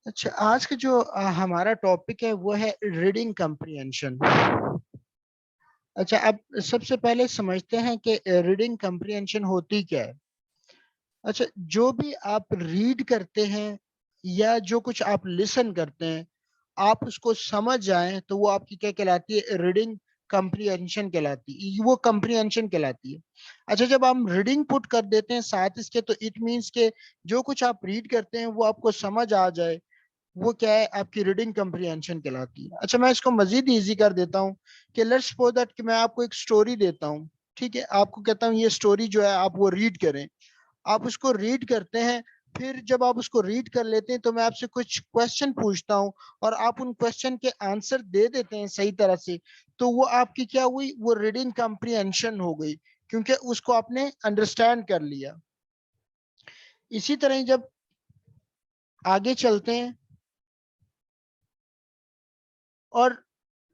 अच्छा, आज का जो हमारा टॉपिक है वो है रीडिंग कम्प्रिहेंशन। अच्छा, अब सबसे पहले समझते हैं कि रीडिंग कम्प्रिहेंशन होती क्या है। अच्छा, जो भी आप रीड करते हैं या जो कुछ आप लिसन करते हैं, आप उसको समझ जाएं तो वो आपकी क्या कहलाती है? रीडिंग कम्प्रिहेंशन कहलाती है, वो कम्प्रिहेंशन कहलाती है। अच्छा, जब हम रीडिंग पुट कर देते हैं साथ इसके, तो इट मीन्स के जो कुछ आप रीड करते हैं वो आपको समझ आ जाए, वो क्या है? आपकी रीडिंग कम्प्रिहेंशन कहलाती है। अच्छा, मैं इसको मजीद इजी कर देता हूँ कि लेट्स सपोज दैट कि मैं आपको एक स्टोरी देता हूँ। ठीक है, आपको कहता हूँ ये स्टोरी जो है आप वो रीड करें। आप उसको रीड करते हैं, फिर जब आप उसको रीड कर लेते हैं तो मैं आपसे कुछ क्वेश्चन पूछता हूँ और आप उन क्वेश्चन के आंसर दे देते हैं सही तरह से, तो वो आपकी क्या हुई? वो रीडिंग कम्प्रिहेंशन हो गई, क्योंकि उसको आपने अंडरस्टैंड कर लिया। इसी तरह ही जब आगे चलते हैं और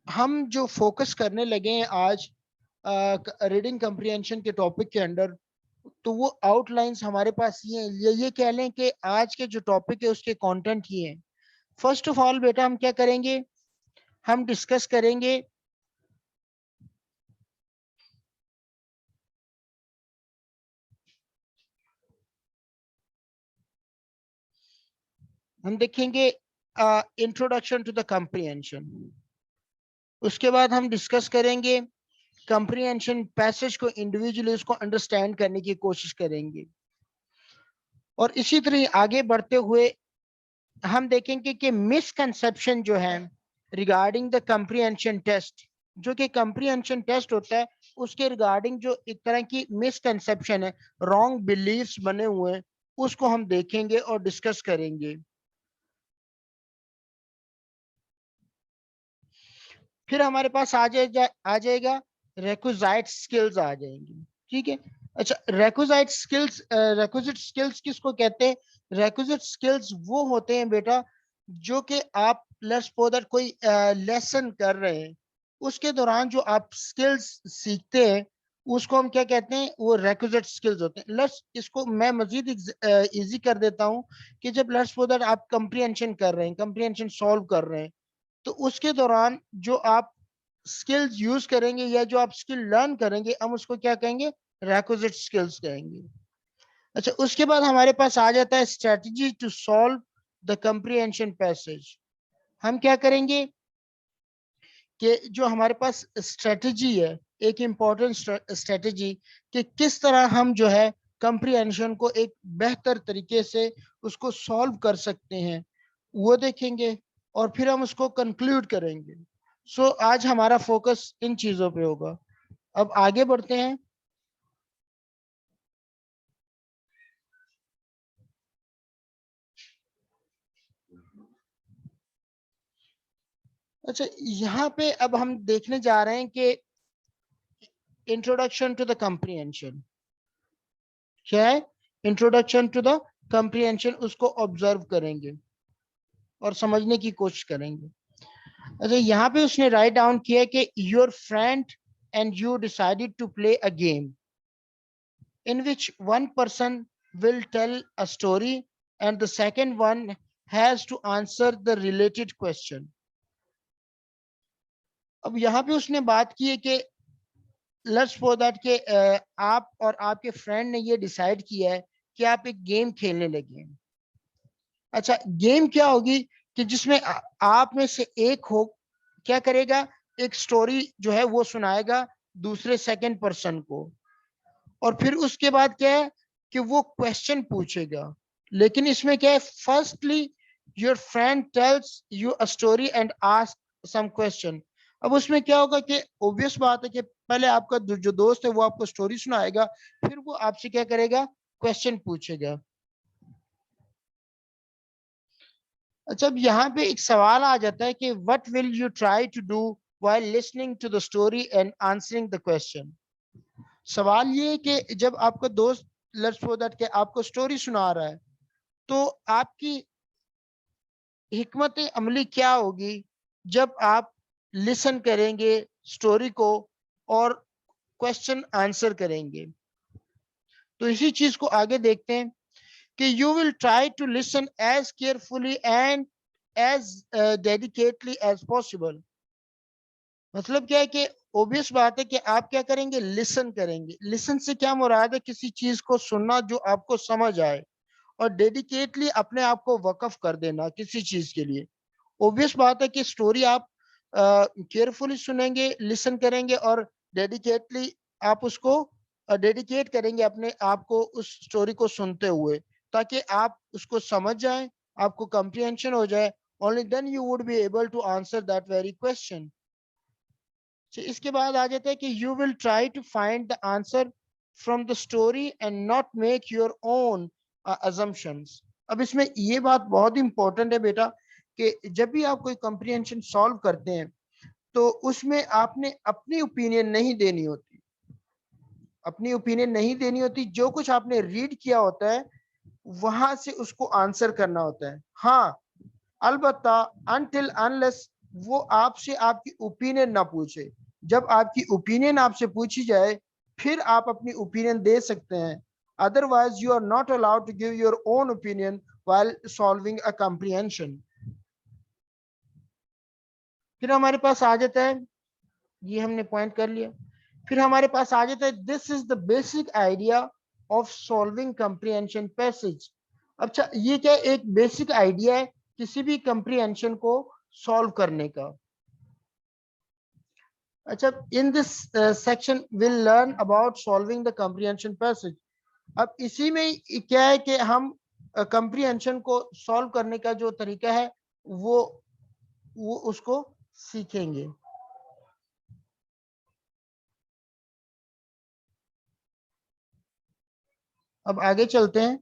हम जो फोकस करने लगे हैं आज रीडिंग कम्प्रिहेंशन के टॉपिक के अंडर, तो वो आउटलाइंस हमारे पास ये कह लें कि आज के जो टॉपिक है उसके कंटेंट ये हैं। फर्स्ट ऑफ ऑल बेटा, हम क्या करेंगे? हम डिस्कस करेंगे हम देखेंगे इंट्रोडक्शन टू द कम्प्रिहेंशन। उसके बाद हम डिस्कस करेंगे कम्प्रिहेंशन पैसेज को, इंडिविजुअली उसको अंडरस्टैंड करने की कोशिश करेंगे। और इसी तरह आगे बढ़ते हुए हम देखेंगे कि मिसकंसेप्शन जो है रिगार्डिंग द कम्प्रिहेंशन टेस्ट, जो कि कम्प्रिहेंशन टेस्ट होता है, उसके रिगार्डिंग जो एक तरह की मिसकंसेप्शन है, रॉन्ग बिलीव्स बने हुए हैं, उसको हम देखेंगे और डिस्कस करेंगे। फिर हमारे पास आ जाएगा रेक्विजाइट स्किल्स आ जाएंगी। ठीक है। अच्छा, रेक्विजिट स्किल्स किसको कहते हैं? रेक्विजिट स्किल्स वो होते हैं बेटा, जो कि आप लेट्स सपोज दैट कोई लेसन कर रहे हैं, उसके दौरान जो आप स्किल्स सीखते हैं, उसको हम क्या कहते हैं? वो रेक्विजिट स्किल्स होते हैं। लेट्स इसको मैं मजीद इजी कर देता हूँ कि जब लेट्स सपोज दैट आप कंप्रिहेंशन कर रहे हैं, कंप्रिहेंशन सॉल्व कर रहे हैं, तो उसके दौरान जो आप स्किल्स यूज करेंगे या जो आप स्किल लर्न करेंगे, हम उसको क्या कहेंगे? रिक्विजिट स्किल्स कहेंगे। अच्छा, उसके बाद हमारे पास आ जाता है strategy to solve the comprehension passage. हम क्या करेंगे कि जो हमारे पास स्ट्रेटजी है, एक इंपॉर्टेंट स्ट्रेटजी, कि किस तरह हम जो है कंप्रिहेंशन को एक बेहतर तरीके से उसको सॉल्व कर सकते हैं, वो देखेंगे और फिर हम उसको कंक्लूड करेंगे। सो आज हमारा फोकस इन चीजों पे होगा। अब आगे बढ़ते हैं। अच्छा, यहाँ पे अब हम देखने जा रहे हैं कि इंट्रोडक्शन टू द कंप्रिहेंशन क्या है? इंट्रोडक्शन टू द कंप्रिहेंशन, उसको ऑब्जर्व करेंगे और समझने की कोशिश करेंगे। अच्छा, यहाँ पे उसने राइट डाउन किया कि your friend and you decided to play a game in which one person will tell a story and the second one has to answer the related question. अब यहाँ पे उसने बात की है कि लेट्स सपोज दैट कि आप और आपके फ्रेंड ने ये डिसाइड किया है कि आप एक गेम खेलने लगे हैं। अच्छा, गेम क्या होगी कि जिसमें आप में से एक हो क्या करेगा? एक स्टोरी जो है वो सुनाएगा दूसरे सेकंड पर्सन को, और फिर उसके बाद क्या है कि वो क्वेश्चन पूछेगा। लेकिन इसमें क्या है? Firstly your friend tells you a story and ask some question. अब उसमें क्या होगा कि ऑब्वियस बात है कि पहले आपका जो दोस्त है वो आपको स्टोरी सुनाएगा, फिर वो आपसे क्या करेगा? क्वेश्चन पूछेगा। अच्छा, अब यहाँ पे एक सवाल आ जाता है कि what will you try to do while listening to the story and answering the question. सवाल ये है कि जब आपका दोस्त लेट्स सपोज दैट कि आपको स्टोरी सुना रहा है, तो आपकी हिकमत अमली क्या होगी जब आप लिसन करेंगे स्टोरी को और क्वेश्चन आंसर करेंगे। तो इसी चीज को आगे देखते हैं कि you will try to listen as carefully and as dedicatedly as possible. मतलब क्या है कि ऑब्वियस बात है कि आप क्या करेंगे, लिसन करेंगे. लिसन से क्या मुराद है, किसी चीज को सुनना जो आपको समझ आए, और डेडिकेटली अपने आप को वक्फ कर देना किसी चीज के लिए. ऑब्वियस बात है कि स्टोरी आप केयरफुली सुनेंगे, लिसन करेंगे, और डेडिकेटली आप उसको डेडिकेट करेंगे अपने आप को उस स्टोरी को सुनते हुए, ताकि आप उसको समझ जाएं, आपको कंप्रिहेंशन हो जाए. Only then you would be able to answer that very question. इसके बाद आ जाता है कि you will try to find the answer from the story and not make your own assumptions. अब इसमें ये बात बहुत इंपॉर्टेंट है बेटा, कि जब भी आप कोई कंप्रीहेंशन सॉल्व करते हैं तो उसमें आपने अपनी ओपिनियन नहीं देनी होती. अपनी ओपिनियन नहीं देनी होती. जो कुछ आपने रीड किया होता है वहां से उसको आंसर करना होता है. हाँ, अलबत्ता अनटिल अनलेस वो आपसे आपकी ओपिनियन ना पूछे. जब आपकी ओपिनियन आपसे पूछी जाए फिर आप अपनी ओपिनियन दे सकते हैं. Otherwise you are not allowed to give your own opinion while solving a comprehension. फिर हमारे पास आ जाता है, ये हमने पॉइंट कर लिया. फिर हमारे पास आ जाता है, this is the basic idea of solving comprehension passage. अच्छा, ये क्या एक बेसिक आइडिया है किसी भी कॉम्प्रिहेंशन को सॉल्व करने का. अच्छा, in this section will learn about solving the comprehension passage. अब इसी में क्या है कि हम कॉम्प्रिहेंशन को सॉल्व करने का जो तरीका है वो उसको सीखेंगे. अब आगे चलते हैं.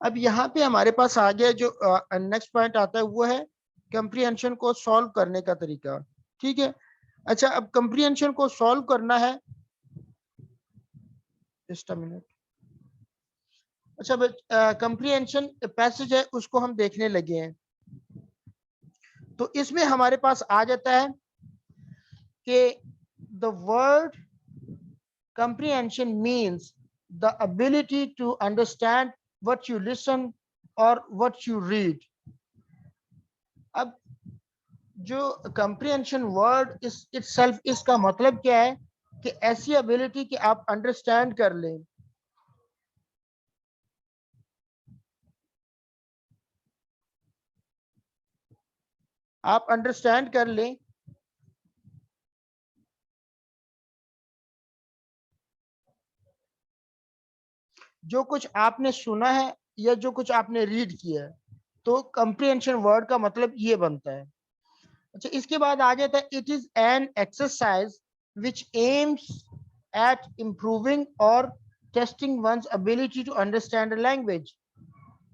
अब यहाँ पे हमारे पास आ गया जो नेक्स्ट पॉइंट आता है वो है कंप्रीहेंशन को सॉल्व करने का तरीका. ठीक है. अच्छा, अब कंप्रीहेंशन को सॉल्व करना है. Just a minute. अच्छा, कंप्रीहेंशन पैसेज है उसको हम देखने लगे हैं. तो इसमें हमारे पास आ जाता है कि the word comprehension means the ability to understand what you listen or what you read. अब जो comprehension word इस itself इसका मतलब क्या है कि ऐसी ability कि आप understand कर लें. आप understand कर लें जो कुछ आपने सुना है या जो कुछ आपने रीड किया है. तो comprehension word का मतलब ये बनता है. अच्छा, इसके बाद आ जाता है, it is an exercise which aims at improving और testing one's ability to understand a language.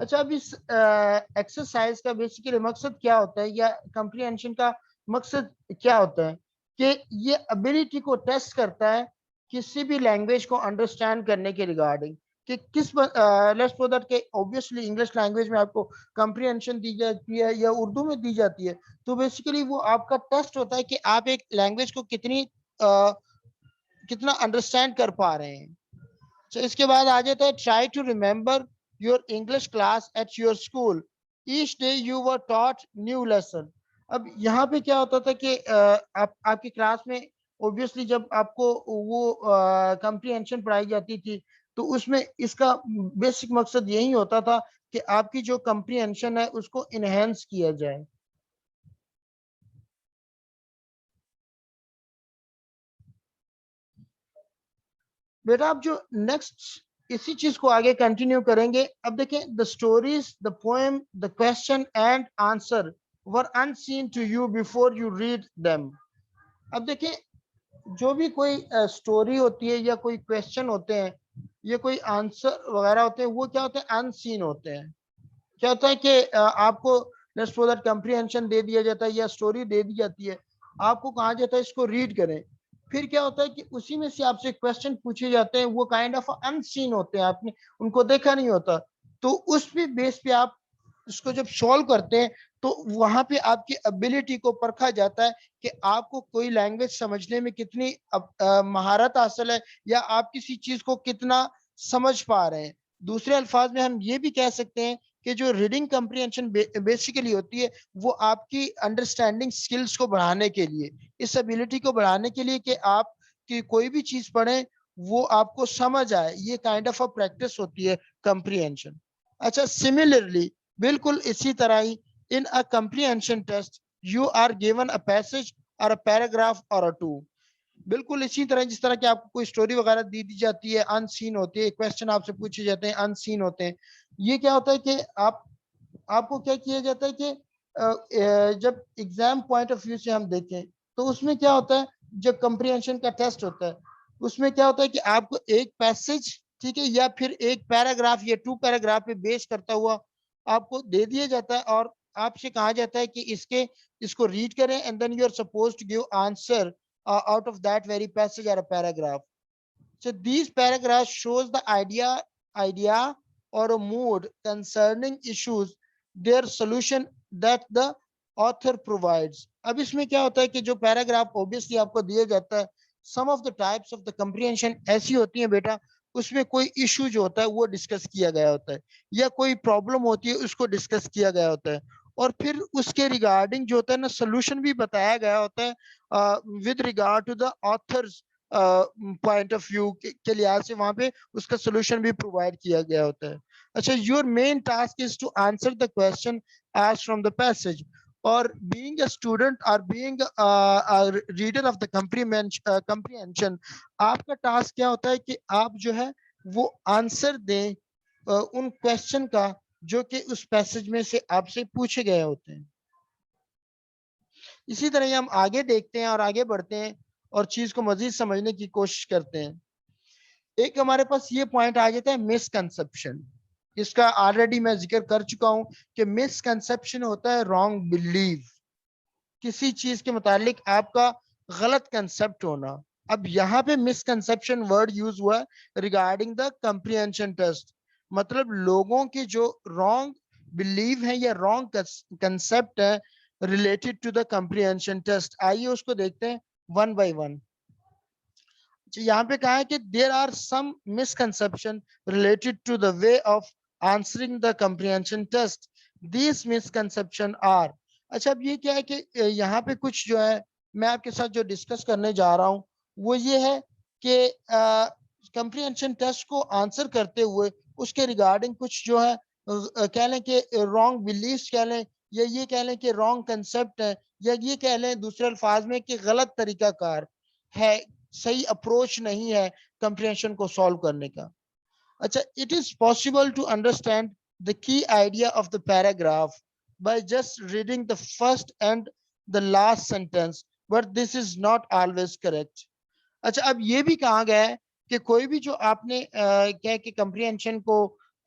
अच्छा, अब इस एक्सरसाइज का बेसिकली मकसद क्या होता है, या कंप्रीहेंशन का मकसद क्या होता है, कि ये एबिलिटी को टेस्ट करता है किसी भी लैंग्वेज को अंडरस्टैंड करने के रिगार्डिंग, कि किस लेट्स सपोज दैट कि ऑब्वियसली इंग्लिश लैंग्वेज में आपको कंप्रीहेंशन दी जाती है या उर्दू में दी जाती है. तो बेसिकली वो आपका टेस्ट होता है कि आप एक लैंग्वेज को कितना अंडरस्टैंड कर पा रहे हैं. तो इसके बाद आ जाता है, try to remember your English class at your school. Each day you were taught new lesson. अब यहाँ पे क्या होता था कि आपकी क्लास में ऑब्वियसली जब आपको वो कंप्रीहेंशन पढ़ाई जाती थी तो उसमें इसका बेसिक मकसद यही होता था कि आपकी जो कंप्रीहेंशन है उसको इनहेंस किया जाए. बेटा आप जो नेक्स्ट इसी चीज को आगे कंटिन्यू करेंगे. अब देखें, the stories, the poem, the question and answer were unseen to you before you read them. अब देखें, जो भी कोई स्टोरी होती है या कोई क्वेश्चन होते हैं या कोई आंसर वगैरह होते हैं, वो क्या होते हैं, अनसीन होते हैं. क्या होता है कि आपको लेट्स सपोज दैट कंप्रीहेंशन दे दिया जाता है या स्टोरी दे दी जाती है, आपको कहा जाता है इसको रीड करें. फिर क्या होता है कि उसी में से आपसे क्वेश्चन पूछे जाते हैं, वो काइंड ऑफ अनसीन होते हैं, आपने उनको देखा नहीं होता. तो उस पे बेस पे आप इसको जब सॉल्व करते हैं तो वहां पे आपकी एबिलिटी को परखा जाता है कि आपको कोई लैंग्वेज समझने में कितनी महारत हासिल है, या आप किसी चीज को कितना समझ पा रहे हैं। दूसरे अल्फाज में हम ये भी कह सकते हैं कि जो रीडिंग कम्प्रीहेंशन बेसिकली होती है, वो आपकी अंडरस्टैंडिंग स्किल्स को बढ़ाने के लिए, इस एबिलिटी को बढ़ाने के लिए कि आप कि कोई भी चीज पढ़े वो आपको समझ आए, ये काइंड ऑफ अ प्रैक्टिस होती है कम्प्रीहेंशन। अच्छा, सिमिलरली बिल्कुल इसी तरह ही in a comprehension test you are given a passage or a paragraph or a two। बिल्कुल इसी तरह जिस तरह की आपको कोई स्टोरी वगैरह दी जाती है, अनसीन होती है, क्वेश्चन आपसे पूछे जाते हैं अनसीन होते हैं। ये क्या होता है कि आपको क्या किया जाता है कि जब एग्जाम पॉइंट ऑफ व्यू से हम देखें तो उसमें क्या होता है, जब कंप्रीहेंशन का टेस्ट होता है उसमें क्या होता है कि आपको एक पैसेज, ठीक है, या फिर एक पैराग्राफ या 2 पैराग्राफ पे बेस करता हुआ आपको दे दिया जाता है, और आपसे कहा जाता है कि इसको रीड करें and then you are suppose to give answer out of that very passage or a paragraph। So these paragraphs shows the idea or a mood concerning issues, their solution that the author provides। अब इसमें क्या होता है कि जो paragraph obviously आपको दिया जाता है, some of the types of the comprehension ऐसी होती है बेटा, उसमें कोई इशू जो होता है वो डिस्कस किया गया होता है, या कोई प्रॉब्लम होती है उसको डिस्कस किया गया होता है, और फिर उसके रिगार्डिंग जो होता है ना सोल्यूशन भी बताया गया होता है with regard to the author's point of view के लिहाज से वहां पे उसका सोल्यूशन भी प्रोवाइड किया गया होता है। अच्छा, your main task is to answer the question as from the passage, or being a student or being a reader of the comprehension, आपका टास्क क्या होता है कि आप जो है वो आंसर दें उन क्वेश्चन का जो कि उस पैसेज में से आपसे पूछे गए होते हैं। इसी तरह हम आगे देखते हैं और आगे बढ़ते हैं और चीज को मजीद समझने की कोशिश करते हैं। एक हमारे पास ये पॉइंट आ जाता है मिसकंसेप्शन। इसका ऑलरेडी मैं जिक्र कर चुका हूं कि मिसकंसेप्शन होता है रॉन्ग बिलीव, किसी चीज के मुतालिक आपका गलत कंसेप्ट होना। अब यहाँ पे मिसकंसेप्शन वर्ड यूज हुआ रिगार्डिंग द कंप्रीहेंशन टेस्ट, मतलब लोगों के जो रॉन्ग बिलीव है या रॉन्ग कंसेप्ट है related to the comprehension test. आइए उसको देखते हैं वन बाय वन। यहाँ पे कहा है कि there are some misconception related to the way of answering the comprehension test, this misconception are. अच्छा, अब ये क्या है कि यहाँ पे कुछ जो है मैं आपके साथ जो डिस्कस करने जा रहा हूँ वो ये है कि कंप्रीहेंशन टेस्ट को आंसर करते हुए उसके रिगार्डिंग कुछ जो है कह लें कि रॉन्ग बिलीव्स कह लें, या ये कह लें कि रॉन्ग कंसेप्ट है, या ये कह लें दूसरे अल्फाज में कि गलत तरीकाकार है, सही अप्रोच नहीं है कंप्रीहेंशन को सॉल्व करने का। अच्छा, it is possible to understand the key idea of the paragraph by just reading the first and the last sentence, but this is not always correct. अच्छा, अब ये भी कहा गया है कि कोई भी जो आपने क्या कि कंप्रीहेंशन को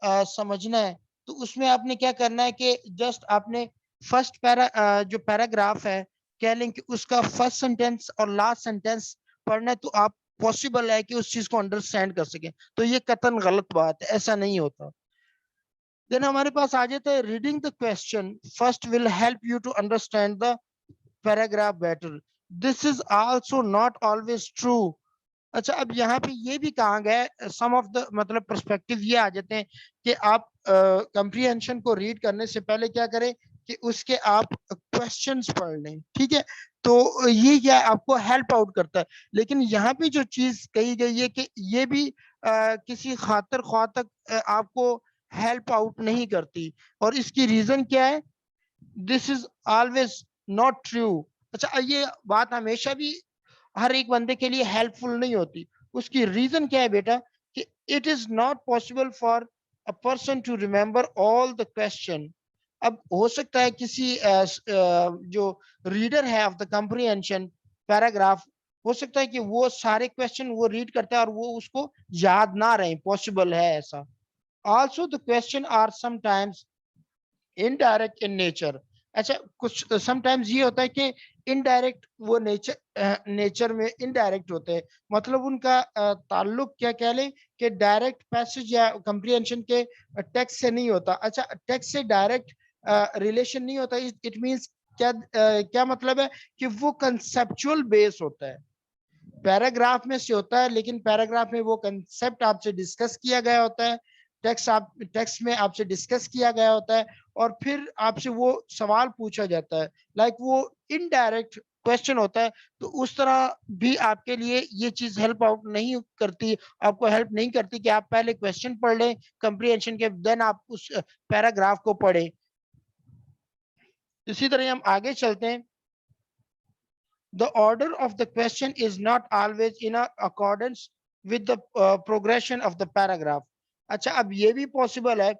समझना है तो उसमें आपने क्या करना है कि जस्ट आपने फर्स्ट जो पैराग्राफ है कह लें कि उसका फर्स्ट सेंटेंस और लास्ट सेंटेंस पढ़ना है, तो आप पॉसिबल है कि उस चीज को अंडरस्टैंड कर सके। तो ये कतन गलत बात है, ऐसा नहीं होता। देन हमारे पास आ जाता है reading the question first will help you to understand the paragraph better, this is also not always true. अच्छा, अब यहाँ पे ये भी कहा गया है सम ऑफ द मतलब पर्सपेक्टिव ये आ जाते हैं कि आप कंप्रीहेंशन को रीड करने से पहले क्या करें कि उसके आप क्वेश्चंस पढ़ लें, ठीक है, तो ये क्या आपको हेल्प आउट करता है। लेकिन यहाँ पे जो चीज कही गई है कि ये भी किसी खातिर ख्वाह तक आपको हेल्प आउट नहीं करती, और इसकी रीजन क्या है, this is always not true. अच्छा, ये बात हमेशा भी हर एक बंदे के लिए हेल्पफुल नहीं होती। उसकी रीजन क्या है बेटा कि it is not possible for a person to remember all the question. अब हो सकता है किसी जो रीडर है ऑफ द कंप्रीहेंशन पैराग्राफ, हो सकता है कि वो सारे क्वेश्चन वो रीड करता है और वो उसको याद ना रहे, पॉसिबल है ऐसा। Also the question are sometimes indirect in nature. अच्छा, कुछ समटाइम्स ये होता है कि इनडायरेक्ट वो नेचर में इनडायरेक्ट होते हैं, मतलब उनका ताल्लुक क्या कह लें कि डायरेक्ट पैसेज या कंप्रीहेंशन के टेक्स्ट से नहीं होता। अच्छा, टेक्स्ट से डायरेक्ट रिलेशन नहीं होता, इट मींस क्या मतलब है कि वो कंसेप्चुअल बेस होता है, पैराग्राफ में से होता है, लेकिन पैराग्राफ में वो कंसेप्ट आपसे डिस्कस किया गया होता है, टेक्स्ट में आपसे डिस्कस किया गया होता है, और फिर आपसे वो सवाल पूछा जाता है, लाइक वो इनडायरेक्ट क्वेश्चन होता है। तो उस तरह भी आपके लिए ये चीज हेल्प आउट नहीं करती, आपको हेल्प नहीं करती कि आप पहले क्वेश्चन पढ़ लें कंप्रीहेंशन के, देन आप उस पैराग्राफ को पढ़ें। इसी तरह हम आगे चलते हैं। The order of the question is not always in accordance with the progression of the paragraph. अच्छा, अब ये भी पॉसिबल है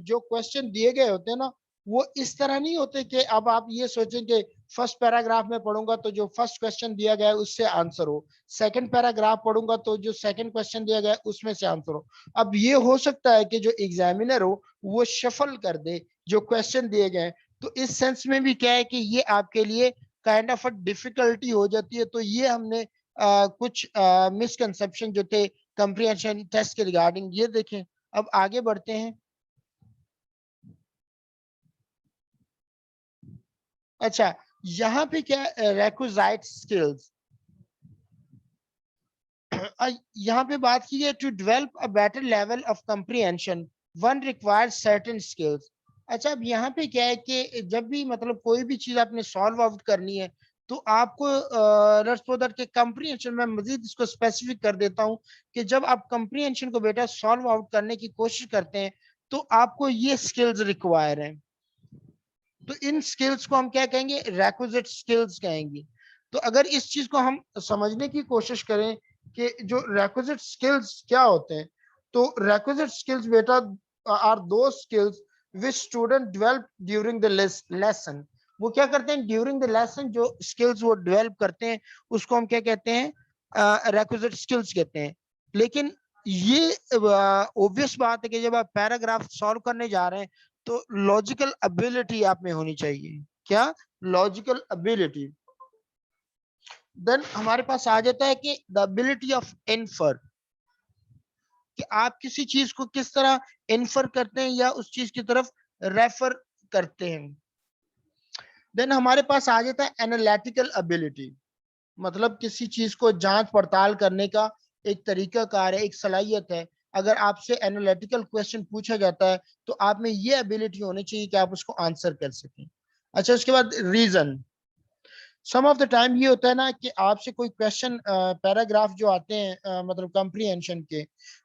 जो क्वेश्चन दिए गए होते हैं ना, वो इस तरह नहीं होते कि अब आप ये सोचें कि फर्स्ट पैराग्राफ में पढ़ूंगा तो जो फर्स्ट क्वेश्चन दिया गया है उससे आंसर हो, सेकंड पैराग्राफ पढ़ूंगा तो जो सेकंड क्वेश्चन दिया गया है उसमें से आंसर हो। अब ये हो सकता है कि जो एग्जामिनर हो वो शफल कर दे जो क्वेश्चन दिए गए। तो इस सेंस में भी क्या है कि ये आपके लिए काइंड ऑफ डिफिकल्टी हो जाती है। तो ये हमने कुछ मिसकंसेप्शन जो थे कंप्रीहेंशन टेस्ट के रिगार्डिंग ये देखें। अब आगे बढ़ते हैं। अच्छा, यहाँ पे क्या रिक्विजिट स्किल्स, यहाँ पे बात की है to develop a better level of comprehension one requires certain skills. अच्छा, अब यहाँ पे क्या है कि जब भी मतलब कोई भी चीज आपने सॉल्व आउट करनी है तो आपको रसपोदर के कंप्रीहेंशन में मजीद इसको स्पेसिफिक कर देता हूँ कि जब आप कंप्रीहेंशन को बेटा सॉल्व आउट करने की कोशिश करते हैं तो आपको ये स्किल्स रिक्वायर हैं। तो इन स्किल्स को हम क्या कहेंगे, रेक्विजिट स्किल्स कहेंगे। तो अगर इस चीज को हम समझने की कोशिश करें कि जो रेक्विजिट स्किल्स क्या होते हैं, तो रेक्विजिट स्किल्स बेटा आर दो skills which student develop during the lesson. वो क्या करते हैं ड्यूरिंग द लेसन, जो स्किल्स वो डेवलप करते हैं उसको हम क्या कहते हैं, रेक्विजिट स्किल्स कहते हैं। लेकिन ये ऑब्वियस बात है कि जब आप पैराग्राफ सॉल्व करने जा रहे हैं तो लॉजिकल एबिलिटी आप में होनी चाहिए। क्या? Logical ability. देन हमारे पास आ जाता है कि द एबिलिटी ऑफ इन्फर, कि आप किसी चीज को किस तरह इन्फर करते हैं या उस चीज की तरफ रेफर करते हैं। देन हमारे पास आ जाता है एनालिटिकल एबिलिटी, मतलब किसी चीज को जांच पड़ताल करने का एक तरीका कार है, एक सलाहियत है। अगर आपसे एनालिटिकल क्वेश्चन पूछा जाता है तो आप में ये एबिलिटी होनी चाहिए कि आप उसको आंसर कर सकें। अच्छा, उसके बाद reason. Some of the time ये होता है ना कि आपसे कोई क्वेश्चन पैराग्राफ जो आते हैं मतलब कंप्रीहेंशन के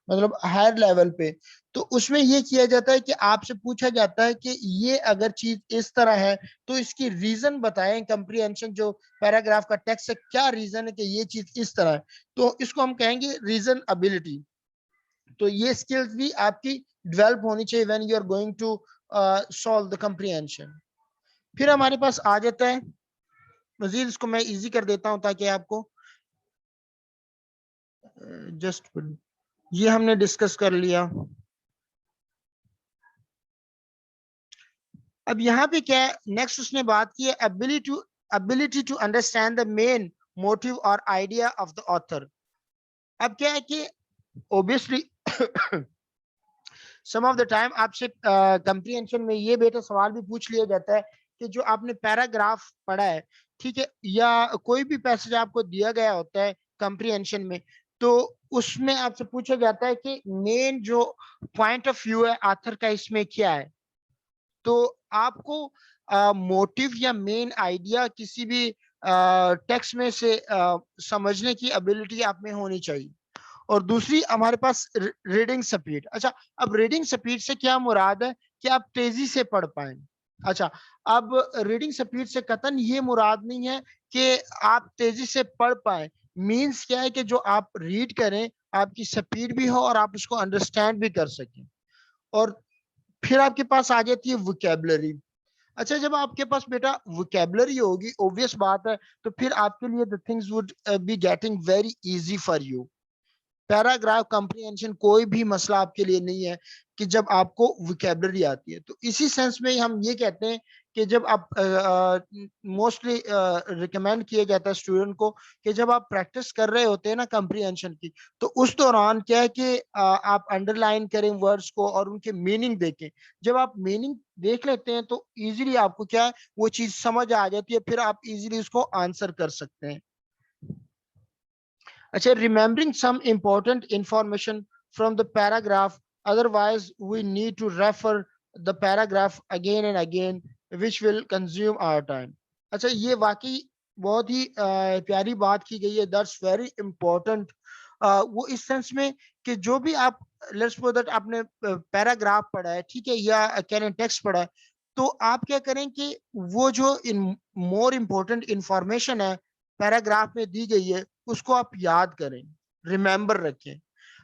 मतलब हायर लेवल पे, तो उसमें ये किया जाता है कि आपसे पूछा जाता है कि ये अगर चीज इस तरह है तो इसकी रीजन बताएं। कंप्रीहेंशन जो पैराग्राफ का टेक्स्ट है क्या रीजन है कि ये चीज इस तरह है, तो इसको हम कहेंगे रीजन एबिलिटी। तो ये स्किल्स भी आपकी डेवलप होनी चाहिए when you are going to solve the comprehension. फिर हमारे पास आ जाता है मजीद, इसको मैं इजी कर देता हूं ताकि आपको जस्ट, ये हमने डिस्कस कर लिया। अब यहाँ पे क्या है नेक्स्ट उसने बात की है ability to understand the main motive और आइडिया ऑफ द ऑथर। अब क्या है कि obviously some of the time आपसे कंप्रीहेंशन में ये बेटा सवाल भी पूछ लिया जाता है कि जो आपने पैराग्राफ पढ़ा है, ठीक है, या कोई भी पैसेज आपको दिया गया होता है कंप्रीहेंशन में, तो उसमें आपसे पूछा जाता है कि मेन जो पॉइंट ऑफ व्यू है आथर का इसमें क्या है। तो आपको मोटिव या मेन आइडिया किसी भी टेक्स्ट में से समझने की एबिलिटी आप में होनी चाहिए। और दूसरी हमारे पास रीडिंग स्पीड। अच्छा, अब रीडिंग स्पीड से क्या मुराद है कि आप तेजी से पढ़ पाए। अच्छा, अब रीडिंग स्पीड से कतन ये मुराद नहीं है कि आप तेजी से पढ़ पाए। मींस क्या है कि जो आप रीड करें आपकी स्पीड भी हो और आप उसको अंडरस्टैंड भी कर सकें। और फिर आपके पास आ जाती है वोकैबुलरी। अच्छा, जब आपके पास बेटा वोकैबुलरी होगी ऑब्वियस बात है तो फिर आपके लिए the things would be getting very easy for you. Paragraph comprehension कोई भी मसला आपके लिए नहीं है कि जब आपको वोकैबुलरी आती है। तो इसी सेंस में हम ये कहते हैं कि जब आप मोस्टली रिकमेंड किया जाता है स्टूडेंट को कि जब आप प्रैक्टिस कर रहे होते हैं ना कंप्रीहेंशन की, तो उस दौरान क्या है कि आप अंडरलाइन करें वर्ड्स को और उनके मीनिंग देखें। जब आप मीनिंग देख लेते हैं तो इजीली आपको क्या है वो चीज समझ आ जाती है, फिर आप इजीली उसको आंसर कर सकते हैं। अच्छा, remembering some important information from the paragraph, otherwise we need to refer the paragraph again and again, which will consume our time. अच्छा, ये वाकई बहुत ही प्यारी बात की गई है, दैट्स वेरी इंपॉर्टेंट। वो इस सेंस में कि जो भी आप लेट्स सपोज दैट आपने पैराग्राफ पढ़ा है, ठीक है, या कैन टेक्स्ट पढ़ा है, तो आप क्या करें कि वो जो इन मोर इम्पोर्टेंट इंफॉर्मेशन है पैराग्राफ में दी गई है उसको आप याद करें, रिमेंबर रखें।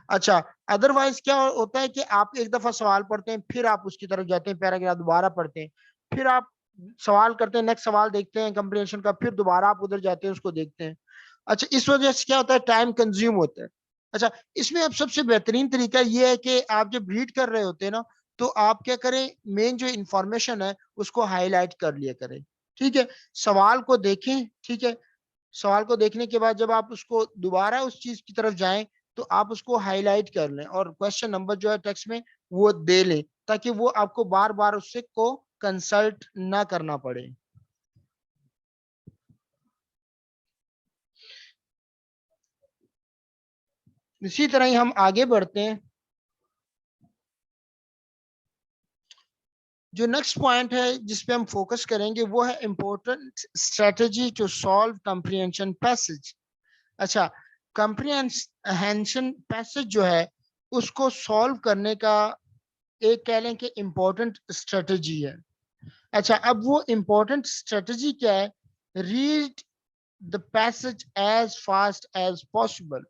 अच्छा, अदरवाइज क्या होता है कि आप एक दफा सवाल पढ़ते हैं, फिर आप उसकी तरफ जाते हैं, पैराग्राफ दोबारा पढ़ते हैं, फिर आप सवाल करते हैं, नेक्स्ट सवाल देखते हैं कंप्रीहेंशन का, फिर दोबारा आप उधर जाते हैं उसको देखते हैं। अच्छा, इस वजह से क्या होता है, टाइम कंज्यूम होता है। अच्छा, इसमें अब सबसे बेहतरीन तरीका ये है कि आप जब रीड कर रहे होते हैं ना, तो आप क्या करें, मेन जो इंफॉर्मेशन है उसको हाईलाइट कर लिया करें। ठीक है, सवाल को देखें, ठीक है, सवाल को देखने के बाद जब आप उसको दोबारा उस चीज की तरफ जाएं, तो आप उसको हाईलाइट कर लें और क्वेश्चन नंबर जो है टेक्स्ट में वो दे लें, ताकि वो आपको बार बार उससे को कंसल्ट ना करना पड़े। इसी तरह ही हम आगे बढ़ते हैं। जो नेक्स्ट पॉइंट है जिस पे हम फोकस करेंगे वो है important strategy to solve comprehension passage. अच्छा, कंप्रीहेंशन पैसेज जो है उसको सॉल्व करने का एक कह लें कि इम्पोर्टेंट स्ट्रेटजी है। अच्छा, अब वो इम्पोर्टेंट स्ट्रेटजी क्या है, read the passage as fast as possible.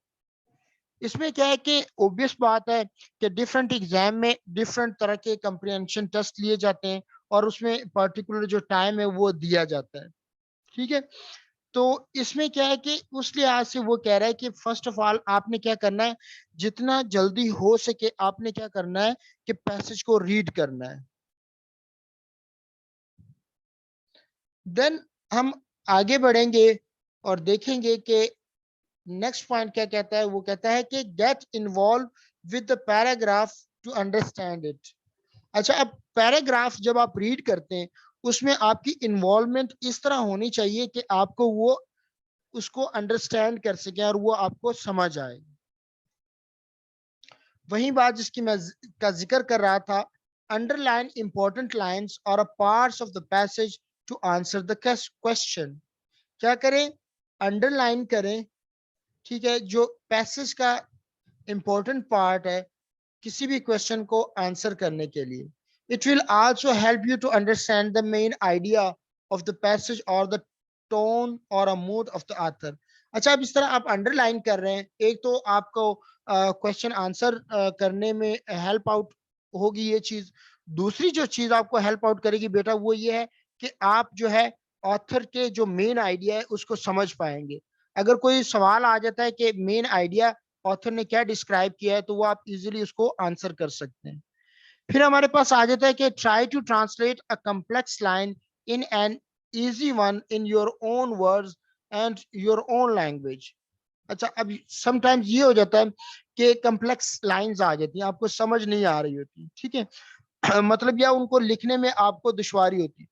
इसमें क्या है कि ऑब्वियस बात है कि डिफरेंट एग्जाम में डिफरेंट तरह के कंप्रीहेंशन टेस्ट लिए जाते हैं और उसमें पर्टिकुलर जो टाइम है वो दिया जाता है। ठीक है, तो इसमें क्या है कि उस लिहाज से वो कह रहा है कि फर्स्ट ऑफ ऑल आपने क्या करना है, जितना जल्दी हो सके आपने क्या करना है कि पैसेज को रीड करना है। देन हम आगे बढ़ेंगे और देखेंगे कि नेक्स्ट पॉइंट क्या कहता है। वो कहता है कि get involve with the paragraph to understand it. अच्छा, अब पैराग्राफ जब आप रीड करते हैं उसमें आपकी इन्वॉल्वमेंट इस तरह होनी चाहिए कि आपको वो उसको अंडरस्टैंड कर सके और वो आपको समझ आए। वही बात जिसकी मैं का जिक्र कर रहा था, अंडरलाइन इंपॉर्टेंट लाइंस और a parts of the passage to answer the question. क्या करें, अंडरलाइन करें, ठीक है, जो पैसेज का इंपॉर्टेंट पार्ट है किसी भी क्वेश्चन को आंसर करने के लिए। It will also help you to understand the main idea of the passage और द टोन और a mood of the author. अच्छा, अब इस तरह आप अंडरलाइन कर रहे हैं, एक तो आपको क्वेश्चन आंसर करने में हेल्प आउट होगी ये चीज। दूसरी जो चीज आपको हेल्प आउट करेगी बेटा वो ये है कि आप जो है ऑथर के जो मेन आइडिया है उसको समझ पाएंगे। अगर कोई सवाल आ जाता है कि मेन आइडिया ऑथर ने क्या डिस्क्राइब किया है, तो वो आप इजीली उसको आंसर कर सकते हैं। फिर हमारे पास आ जाता है कि try to translate a complex line in an easy one in your own words and your own language. अच्छा, अब समटाइम्स ये हो जाता है कि कम्प्लेक्स लाइंस आ जाती हैं, आपको समझ नहीं आ रही होती, ठीक है मतलब या उनको लिखने में आपको दुश्वारी होती है।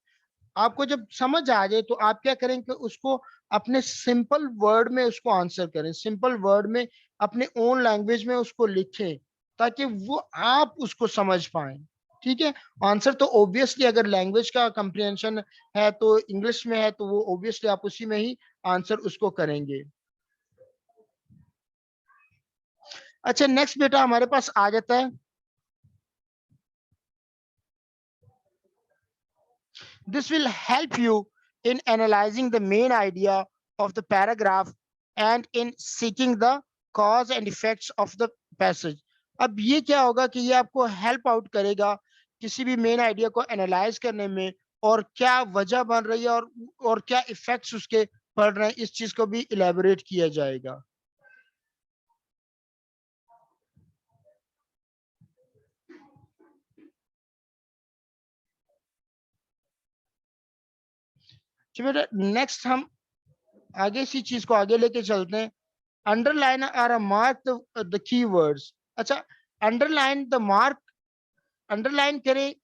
आपको जब समझ आ जाए तो आप क्या करें कि उसको अपने सिंपल वर्ड में उसको आंसर करें, सिंपल वर्ड में अपने ओन लैंग्वेज में उसको लिखें, ताकि वो आप उसको समझ पाए। ठीक है, आंसर तो ऑब्वियसली अगर लैंग्वेज का कंप्रीहेंशन है तो इंग्लिश में है, तो वो ऑब्वियसली आप उसी में ही आंसर उसको करेंगे। अच्छा, नेक्स्ट बेटा हमारे पास आ जाता है, this will help you in analyzing the main idea of the paragraph and in seeking the cause and effects of the passage। अब ये क्या होगा कि ये आपको हेल्प आउट करेगा किसी भी मेन आइडिया को एनालाइज करने में, और क्या वजह बन रही है और क्या इफेक्ट्स उसके पड़ रहे हैं, इस चीज को भी इलेबोरेट किया जाएगा। तो बेटा नेक्स्ट हम आगे इसी चीज को आगे लेके चलते हैं। Underline or mark the keywords. अच्छा, अंडरलाइन द मार्क, अंडरलाइन करें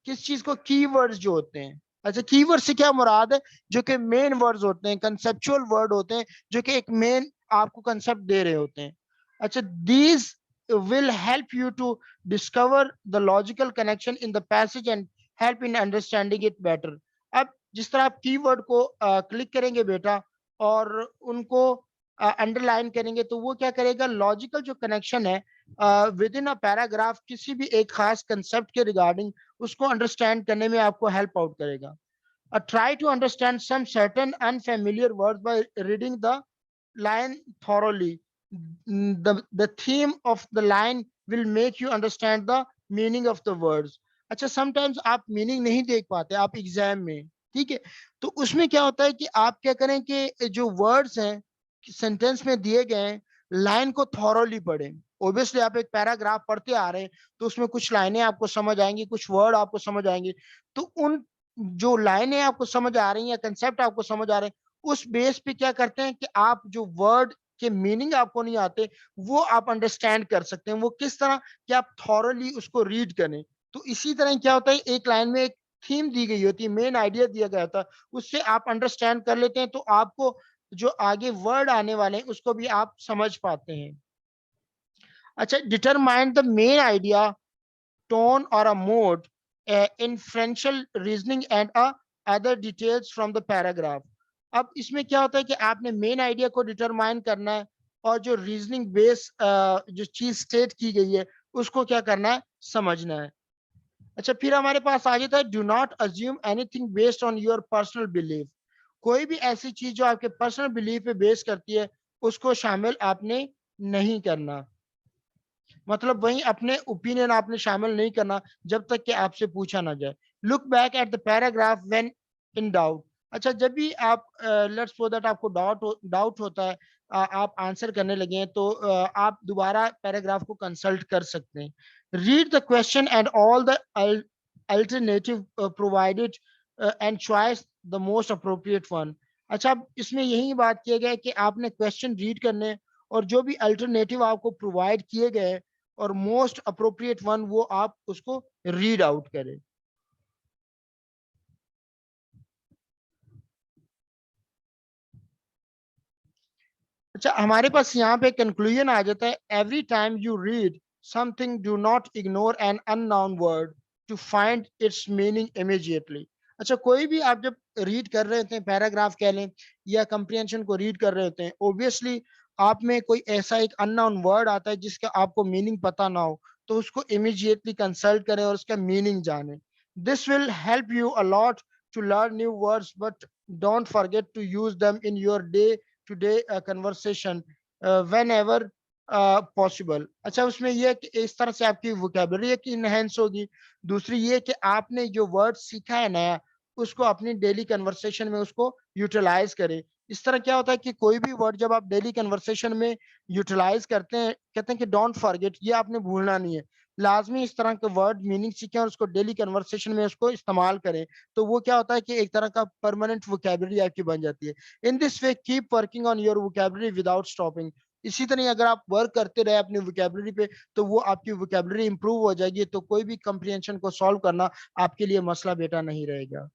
किस चीज को? कीवर्ड्स जो होते हैं। अच्छा, कीवर्ड से क्या मुराद है? जो कि मेन वर्ड्स होते हैं, कंसेप्चुअल वर्ड होते हैं, जो कि एक मेन आपको कंसेप्ट दे रहे होते हैं। अच्छा, these will help you to discover the logical connection in the passage and help in understanding it better। अब जिस तरह आप कीवर्ड को क्लिक करेंगे बेटा और उनको अंडरलाइन करेंगे तो वो क्या करेगा? लॉजिकल जो कनेक्शन है विद इन अ पैराग्राफ किसी भी एक खास कंसेप्ट के रिगार्डिंग, उसको अंडरस्टैंड करने में आपको हेल्प आउट करेगा। Try to understand some certain unfamiliar words by reading the line thoroughly। The theme of the line will make you understand the meaning of the words। अच्छा, sometimes आप meaning नहीं देख पाते आप एग्जाम में, ठीक है, तो उसमें क्या होता है कि आप क्या करें कि जो वर्ड्स हैं सेंटेंस में दिए गए हैं, लाइन को थॉरोली पढ़ें। ऑब्वियसली आप एक पैराग्राफ पढ़ते आ रहे हैं तो उसमें कुछ लाइनें आपको समझ आएंगी, कुछ वर्ड आपको समझ आएंगे, तो उन जो लाइनें आपको समझ आ रही हैं या कंसेप्ट आपको समझ आ रहे हैं, उस बेस पे क्या करते हैं कि आप जो वर्ड के मीनिंग आपको नहीं आते वो आप अंडरस्टैंड कर सकते हैं। वो किस तरह कि आप थॉरली उसको रीड करें। तो इसी तरह क्या होता है, एक लाइन में एक थीम दी गई होती है, मेन आइडिया दिया गया था, उससे आप अंडरस्टैंड कर लेते हैं तो आपको जो आगे वर्ड आने वाले हैं उसको भी आप समझ पाते हैं। अच्छा, determine the main idea, tone or a mode, inferential reasoning and other details from the paragraph। अब इसमें क्या होता है कि आपने मेन आइडिया को डिटरमाइन करना है और जो रीजनिंग बेस जो चीज स्टेट की गई है उसको क्या करना है? समझना है। अच्छा, फिर हमारे पास आ जाता है do not assume anything based on your personal belief. कोई भी ऐसी चीज जो आपके पर्सनल बिलीफ पे बेस करती है उसको शामिल आपने नहीं करना। मतलब वही अपने ओपिनियन आपने शामिल नहीं करना जब तक कि आपसे पूछा ना जाए। Look back at the paragraph when in doubt. अच्छा, जब भी आप लेट्स सपोज दैट आपको डाउट होता है, आप आंसर करने लगे हैं तो आप दोबारा पैराग्राफ को कंसल्ट कर सकते हैं। Read the question and all the alternative provided and choice the most appropriate one. अच्छा, अब इसमें यही बात किया गया है कि आपने क्वेश्चन रीड करने और जो भी अल्टरनेटिव आपको प्रोवाइड किए गए और मोस्ट अप्रोप्रिएट वन वो आप उसको रीड आउट करें। अच्छा, हमारे पास यहाँ पे कंक्लूजन आ जाता है। Every time you read something do not ignore an unknown word to find its meaning immediately. अच्छा, कोई भी आप जब रीड कर रहे होते हैं, पैराग्राफ कह लें या कंप्रिहेंशन को रीड कर रहे होते हैं, ऑब्वियसली आप में कोई ऐसा एक अननोन वर्ड आता है जिसका आपको मीनिंग पता ना हो, तो उसको इमीडिएटली कंसल्ट करें और उसका मीनिंग जानें। This will help you a lot to learn new words, but don't forget to use them in your day to day conversation whenever possible. अच्छा, उसमें यह कि इस तरह से आपकी वोकैबुलरी एक इनहेंस होगी। दूसरी ये कि आपने जो वर्ड सीखा है नया उसको अपनी डेली कन्वर्सेशन में उसको यूटिलाइज करें। इस तरह क्या होता है कि कोई भी वर्ड जब आप डेली कन्वर्सेशन में यूटिलाइज करते हैं, कहते हैं कि डोंट फॉरगेट, ये आपने भूलना नहीं है। लाजमी इस तरह के वर्ड मीनिंग सीखें और उसको डेली कन्वर्सेशन में उसको इस्तेमाल करें, तो वो क्या होता है कि एक तरह का परमानेंट वोकैबुलरी आपकी बन जाती है। In this way keep working on your vocabulary without stopping. इसी तरह अगर आप वर्क करते रहे अपनी वोकैबुलरी पे तो वो आपकी वोकैबुलरी इंप्रूव हो जाएगी, तो कोई भी कंप्रिहेंशन को सॉल्व करना आपके लिए मसला बेटा नहीं रहेगा।